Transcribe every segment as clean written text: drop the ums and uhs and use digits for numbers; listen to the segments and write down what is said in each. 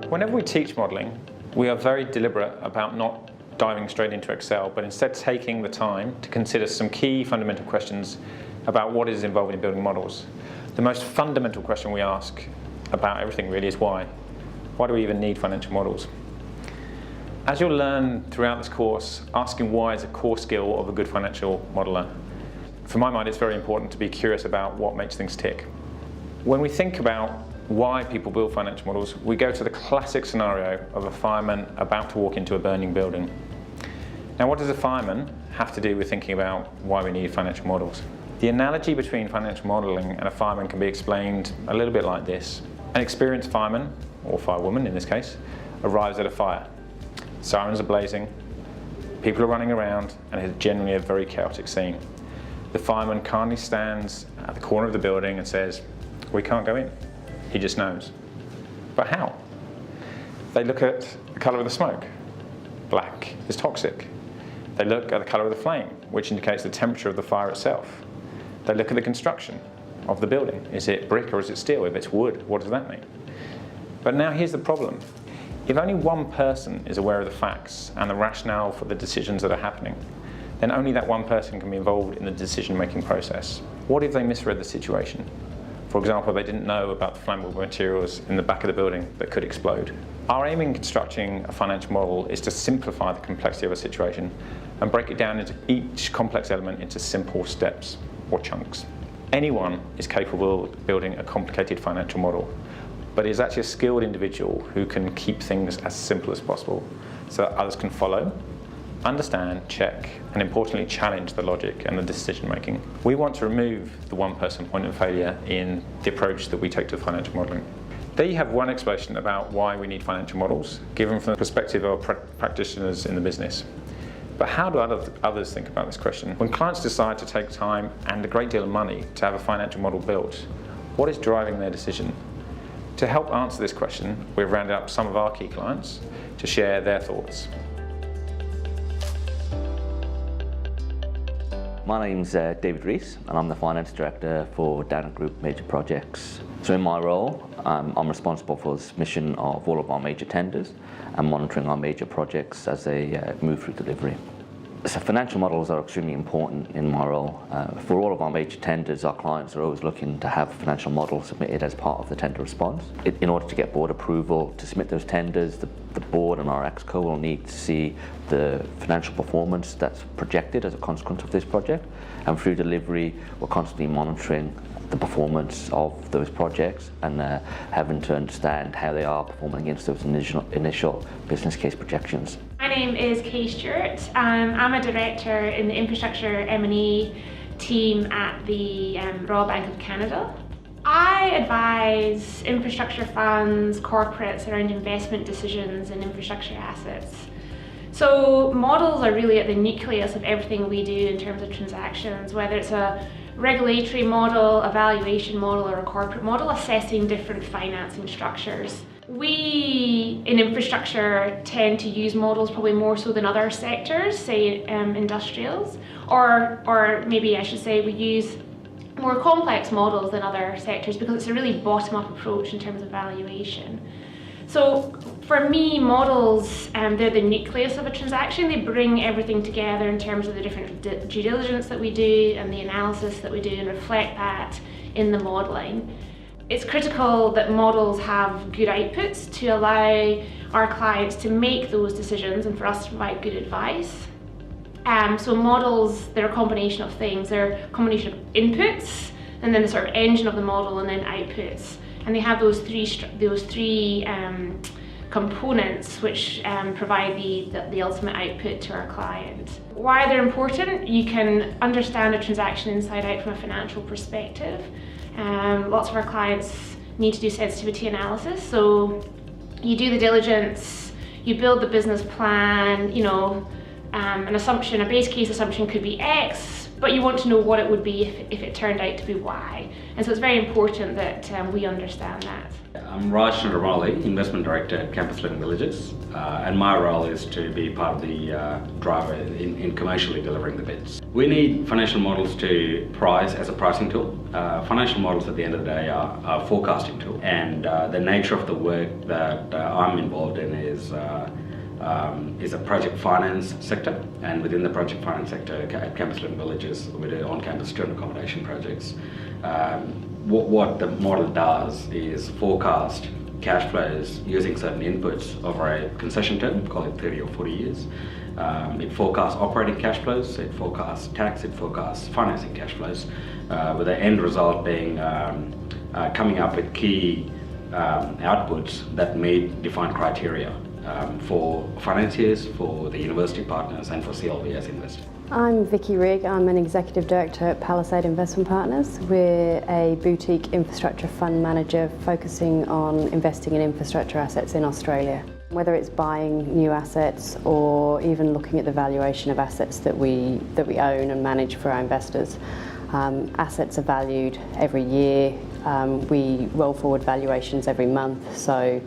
Whenever we teach modelling, we are very deliberate about not diving straight into Excel, but instead taking the time to consider some key fundamental questions about what is involved in building models. The most fundamental question we ask about everything really is why. Why do we even need financial models? As you'll learn throughout this course, asking why is a core skill of a good financial modeller. For my mind, it's very important to be curious about what makes things tick. When we think about why people build financial models, we go to the classic scenario of a fireman about to walk into a burning building. Now, what does a fireman have to do with thinking about why we need financial models? The analogy between financial modelling and a fireman can be explained a little bit like this. An experienced fireman, or firewoman in this case, arrives at a fire. Sirens are blazing, people are running around, and it's generally a very chaotic scene. The fireman calmly stands at the corner of the building and says, "We can't go in." He just knows. But how? They look at the colour of the smoke. Black is toxic. They look at the colour of the flame, which indicates the temperature of the fire itself. They look at the construction of the building. Is it brick or is it steel? If it's wood, what does that mean? But now here's the problem. If only one person is aware of the facts and the rationale for the decisions that are happening, then only that one person can be involved in the decision-making process. What if they misread the situation? For example, they didn't know about the flammable materials in the back of the building that could explode. Our aim in constructing a financial model is to simplify the complexity of a situation and break it down into each complex element into simple steps or chunks. Anyone is capable of building a complicated financial model, but it is actually a skilled individual who can keep things as simple as possible so that others can follow, understand, check, and importantly challenge the logic and the decision making. We want to remove the one person point of failure in the approach that we take to financial modelling. There you have one explanation about why we need financial models, given from the perspective of practitioners in the business. But how do others think about this question? When clients decide to take time and a great deal of money to have a financial model built, what is driving their decision? To help answer this question, we've rounded up some of our key clients to share their thoughts. My name's David Rees, and I'm the Finance Director for Downer Group Major Projects. So in my role, I'm responsible for the submission of all of our major tenders and monitoring our major projects as they move through delivery. So financial models are extremely important in my role. For all of our major tenders, our clients are always looking to have financial models submitted as part of the tender response. In order to get board approval to submit those tenders, the board and our ExCo will need to see the financial performance that's projected as a consequence of this project. And through delivery, we're constantly monitoring the performance of those projects and having to understand how they are performing against those initial business case projections. My name is Kay Stewart. I'm a director in the infrastructure M&E team at the Royal Bank of Canada. I advise infrastructure funds, corporates around investment decisions in infrastructure assets. So models are really at the nucleus of everything we do in terms of transactions, whether it's a regulatory model, a valuation model, or a corporate model assessing different financing structures. We in infrastructure tend to use models probably more so than other sectors, say industrials, or maybe I should say we use more complex models than other sectors because it's a really bottom-up approach in terms of valuation. So for me, models, they're the nucleus of a transaction. They bring everything together in terms of the different due diligence that we do and the analysis that we do and reflect that in the modelling. It's critical that models have good outputs to allow our clients to make those decisions and for us to provide good advice. So models, they're a combination of things. They're a combination of inputs and then the sort of engine of the model and then outputs. And they have those three components which provide the ultimate output to our client. Why they're important? You can understand a transaction inside out from a financial perspective. Lots of our clients need to do sensitivity analysis, so you do the diligence, you build the business plan, an assumption, a base case assumption could be X, but you want to know what it would be if it turned out to be Y. And so it's very important that we understand that. I'm Raj Chandramouli, Investment Director at Campus Living Villages, and my role is to be part of the driver in commercially delivering the bids. We need financial models to price as a pricing tool. Financial models at the end of the day are a forecasting tool, and the nature of the work that I'm involved in is a project finance sector, and within the project finance sector at Campus Living Villages, we do on-campus student accommodation projects. What the model does is forecast cash flows using certain inputs over a concession term, call it 30 or 40 years. It forecasts operating cash flows, it forecasts tax, it forecasts financing cash flows, with the end result being coming up with key outputs that meet defined criteria for financiers, for the university partners, and for CLV as investors. I'm Vicky Rigg. I'm an Executive Director at Palisade Investment Partners. We're a boutique infrastructure fund manager focusing on investing in infrastructure assets in Australia. Whether it's buying new assets or even looking at the valuation of assets that we own and manage for our investors. Assets are valued every year. We roll forward valuations every month, so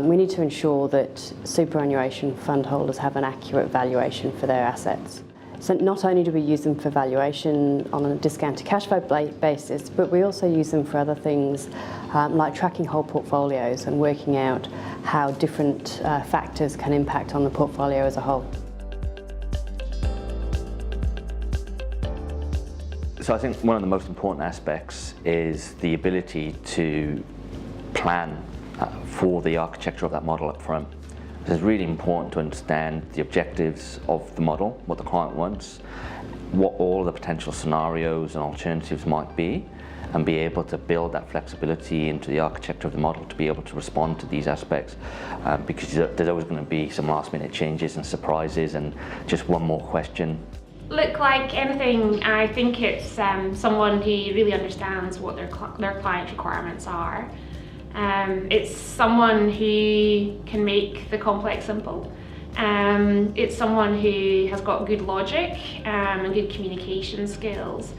we need to ensure that superannuation fund holders have an accurate valuation for their assets. So not only do we use them for valuation on a discounted cash flow basis, but we also use them for other things like tracking whole portfolios and working out how different factors can impact on the portfolio as a whole. So I think one of the most important aspects is the ability to plan for the architecture of that model up front. It's really important to understand the objectives of the model, what the client wants, what all the potential scenarios and alternatives might be, and be able to build that flexibility into the architecture of the model to be able to respond to these aspects, because there's always going to be some last minute changes and surprises and just one more question. Look, like anything, I think it's someone who really understands what their client requirements are. It's someone who can make the complex simple. It's someone who has got good logic and good communication skills.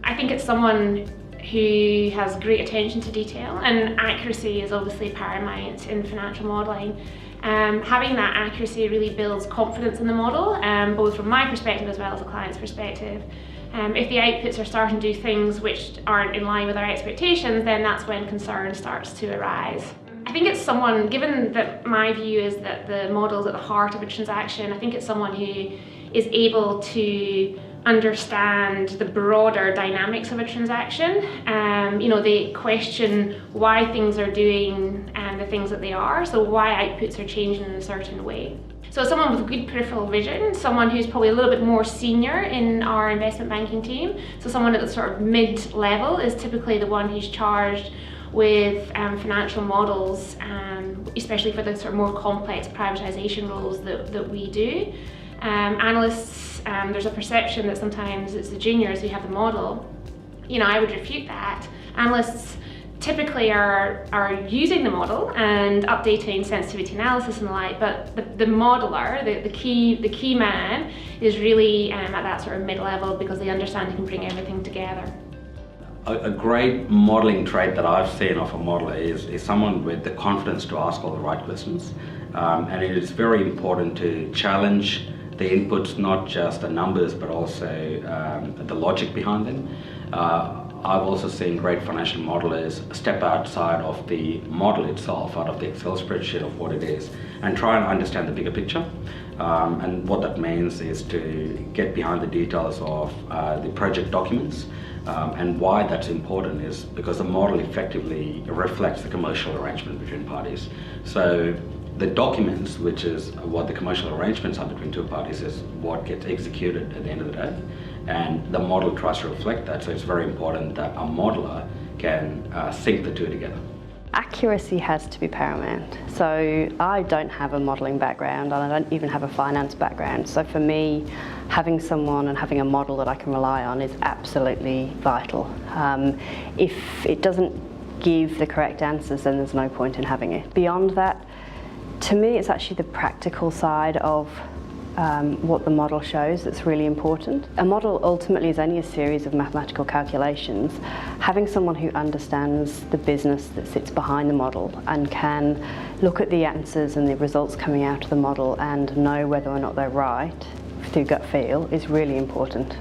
I think it's someone who has great attention to detail, and accuracy is obviously paramount in financial modelling. Having that accuracy really builds confidence in the model, both from my perspective as well as the client's perspective. If the outputs are starting to do things which aren't in line with our expectations, then that's when concern starts to arise. I think it's someone, given that my view is that the model is at the heart of a transaction, I think it's someone who is able to understand the broader dynamics of a transaction. They question why things are doing the things that they are, so why outputs are changing in a certain way. So someone with good peripheral vision, someone who's probably a little bit more senior in our investment banking team, so someone at the sort of mid-level is typically the one who's charged with financial models, especially for the sort of more complex privatisation roles that we do. Analysts, there's a perception that sometimes it's the juniors who have the model. I would refute that. Analysts typically are using the model and updating sensitivity analysis and the like, but the modeler, the key man, is really at that sort of mid-level because they understand they can bring everything together. A great modelling trait that I've seen of a modeler is someone with the confidence to ask all the right questions, and it is very important to challenge the inputs, not just the numbers, but also the logic behind them. I've also seen great financial modelers step outside of the model itself, out of the Excel spreadsheet of what it is, and try and understand the bigger picture. And what that means is to get behind the details of the project documents. And why that's important is because the model effectively reflects the commercial arrangement between parties. So the documents, which is what the commercial arrangements are between two parties, is what gets executed at the end of the day. And the model tries to reflect that, so it's very important that a modeler can sync the two together. Accuracy has to be paramount. So I don't have a modelling background and I don't even have a finance background. So for me, having someone and having a model that I can rely on is absolutely vital. If it doesn't give the correct answers, then there's no point in having it. Beyond that, to me, it's actually the practical side of what the model shows that's really important. A model ultimately is only a series of mathematical calculations. Having someone who understands the business that sits behind the model and can look at the answers and the results coming out of the model and know whether or not they're right through gut feel is really important.